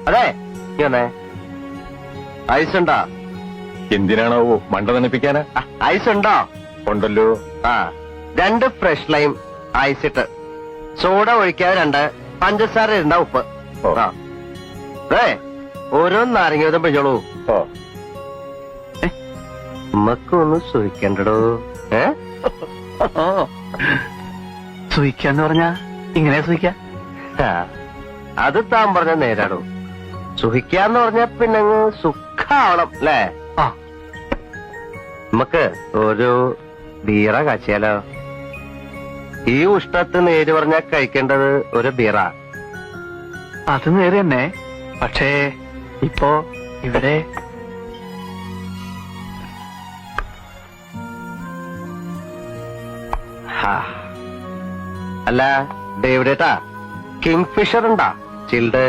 അതെ ഇങ്ങനെ ഐസ് ഉണ്ടോ? എന്തിനാണാവോ മണ്ട നനപ്പിക്കാനാ? ഐസ് ഉണ്ടോ? ഉണ്ടല്ലോ. ആ 2 ഫ്രഷ് ലൈം ഐസ് ഇട്ട്, സോഡ ഒഴിക്കാതെ 2, പഞ്ചസാര ഇരുന്ന ഉപ്പ്. ഓ. ആ അതെ ഓരോ നാരങ്ങ വീതം പിഴിഞ്ഞോളൂ. ഓ നമുക്കൊന്ന് സുഖിക്കണ്ടോ? സുഖിക്കാന്ന് പറഞ്ഞാ ഇങ്ങനെ സുഖിക്ക? അത് താൻ പറഞ്ഞ നേരാടോ. സുഖിക്കാന്ന് പറഞ്ഞ പിന്നെ സുഖാവണം അല്ലേ? ആ നമുക്ക് ഒരു ബീറ കാച്ചിയാലോ? ഈ ഉഷ്ണത്ത് നേര് പറഞ്ഞാൽ കഴിക്കേണ്ടത് ഒരു ബീറ. അത് നേരെ തന്നെ. പക്ഷേ ഇപ്പോ ഇവിടെ അല്ല ഡേവിഡേട്ടാ, കിങ് ഫിഷർ ഉണ്ടാ ചിൽഡ്?